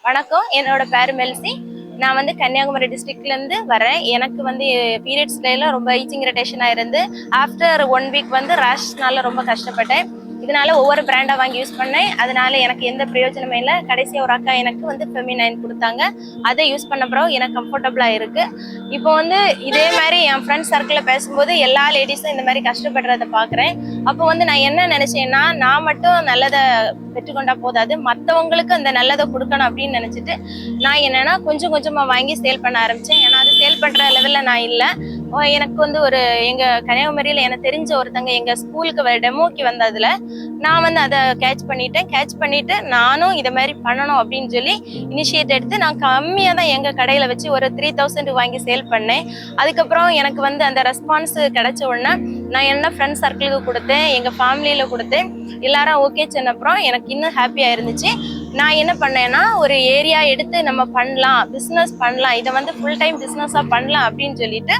வணக்கம். என்னோட பேரு மெல்சி. நான் வந்து கன்னியாகுமரி டிஸ்ட்ரிக்ட்லேருந்து வரேன். எனக்கு வந்து பீரியட்ஸ்லாம் ரொம்ப ஈச்சிங் இரிட்டேஷனாக இருந்து ஆஃப்டர் 1 வீக் வந்து ரேஷ்னால ரொம்ப கஷ்டப்பட்டேன். இதனால ஒவ்வொரு பிராண்டாக வாங்கி யூஸ் பண்ணேன். அதனால எனக்கு எந்த பிரயோஜனமே இல்லை. கடைசியாக ஒரு அக்கா எனக்கு வந்து ஃபெமினைன் கொடுத்தாங்க. அதை யூஸ் பண்ண பிறகு எனக்கு கம்ஃபர்டபுளாக இருக்குது. இப்போ வந்து இதே மாதிரி என் ஃப்ரெண்ட்ஸ் சர்க்கிளில் பேசும்போது எல்லா லேடிஸும் இந்த மாதிரி கஷ்டப்படுறதை பார்க்குறேன். அப்போ வந்து நான் என்ன நினச்சேன்னா, நான் மட்டும் நல்லதை பெற்றுக்கொண்டா போதாது, மற்றவங்களுக்கு அந்த நல்லதை கொடுக்கணும் அப்படின்னு நினச்சிட்டு நான் என்னன்னா கொஞ்சம் கொஞ்சமாக வாங்கி சேல் பண்ண ஆரம்பித்தேன். ஏன்னா அது சேல் பண்ணுற லெவலில் நான் இல்லை. எனக்கு வந்து ஒரு எங்கள் கன்னியாகுமரியில் எனக்கு தெரிஞ்ச ஒருத்தங்க எங்கள் ஸ்கூலுக்கு டெமோக்கு வந்ததில் நான் வந்து அதை கேட்ச் பண்ணிட்டு நானும் இதை மாதிரி பண்ணணும் அப்படின்னு சொல்லி இனிஷியேட் எடுத்து நான் கம்மியாக தான் எங்கள் கடையில் வச்சு ஒரு 3000 வாங்கி சேல் பண்ணேன். அதுக்கப்புறம் எனக்கு வந்து அந்த ரெஸ்பான்ஸ் கிடைச்ச உடனே நான் என்ன ஃப்ரெண்ட்ஸ் சர்க்கிளுக்கு கொடுத்தேன், எங்கள் ஃபேமிலியில் கொடுத்தேன். எல்லாரும் ஓகே சொன்னப்புறம் எனக்கு இன்னும் ஹாப்பியாக இருந்துச்சு. நான் என்ன பண்ணேன்னா, ஒரு ஏரியா எடுத்து நம்ம பண்ணலாம், பிஸ்னஸ் பண்ணலாம், இதை வந்து ஃபுல் டைம் பிஸ்னஸாக பண்ணலாம் அப்படின்னு சொல்லிட்டு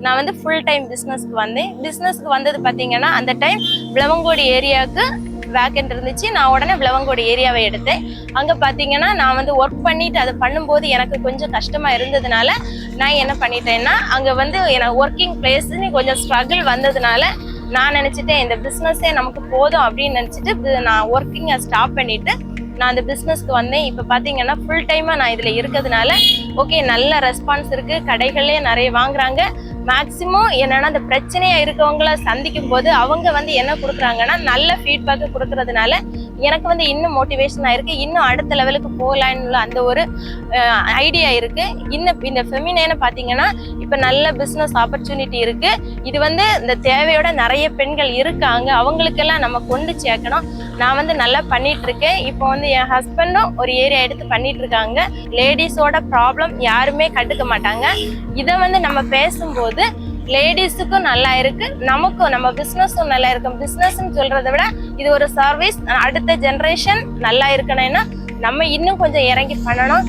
நான் வந்து ஃபுல் டைம் பிஸ்னஸ்க்கு வந்தேன். பிஸ்னஸ்க்கு வந்தது பார்த்தீங்கன்னா, அந்த டைம் விளவங்கோடி ஏரியாவுக்கு வேக்கன்ட் இருந்துச்சு. நான் உடனே விளவங்கோடி ஏரியாவை எடுத்தேன். அங்கே பார்த்தீங்கன்னா நான் வந்து ஒர்க் பண்ணிட்டு அதை பண்ணும்போது எனக்கு கொஞ்சம் கஷ்டமாக இருந்ததுனால நான் என்ன பண்ணிட்டேன்னா, அங்கே வந்து எனக்கு ஒர்க்கிங் பிளேஸ்ன்னு கொஞ்சம் ஸ்ட்ரகிள் வந்ததுனால நான் நினச்சிட்டேன் இந்த பிஸ்னஸே நமக்கு போதும் அப்படின்னு நினச்சிட்டு நான் ஒர்க்கிங்கை ஸ்டாப் பண்ணிவிட்டு நான் அந்த பிஸ்னஸ்க்கு வந்தேன். இப்போ பார்த்தீங்கன்னா ஃபுல் டைமாக நான் இதில் இருக்கிறதுனால ஓகே, நல்ல ரெஸ்பான்ஸ் இருக்குது. கடைகளே நிறைய வாங்குறாங்க. மேக்சிமம் என்னன்னா அந்த பிரச்சனையாக இருக்கவங்கள சந்திக்கும் போது அவங்க வந்து என்ன கொடுக்குறாங்கன்னா, நல்ல ஃபீட்பேக்கு கொடுக்கறதுனால எனக்கு வந்து இன்னும் மோட்டிவேஷன் ஆயிருக்கு. இன்னும் அடுத்த லெவலுக்கு போகலான்னு அந்த ஒரு ஐடியா இருக்கு. இன்னும் இந்த ஃபெமினைனை பார்த்தீங்கன்னா இப்போ நல்ல பிஸ்னஸ் ஆப்பர்ச்சுனிட்டி இருக்கு. இது வந்து இந்த தேவையோட நிறைய பெண்கள் இருக்காங்க, அவங்களுக்கெல்லாம் நம்ம கொண்டு சேர்க்கணும். நான் வந்து நல்லா பண்ணிட்டு இருக்கேன். இப்போ வந்து என் ஹஸ்பண்டும் ஒரு ஏரியா எடுத்து பண்ணிட்டு இருக்காங்க. லேடிஸோட ப்ராப்ளம் யாருமே கண்டுக்க மாட்டாங்க. இதை வந்து நம்ம பேசும்போது லேடிஸுக்கும் நல்லா இருக்கு, நமக்கும் நம்ம பிஸ்னஸும் நல்லா இருக்கும். பிஸ்னஸ்ன்னு சொல்றதை விட இது ஒரு சர்வீஸ். அடுத்த ஜென்ரேஷன் நல்லா இருக்கணும்னா நம்ம இன்னும் கொஞ்சம் இறங்கி பண்ணணும்.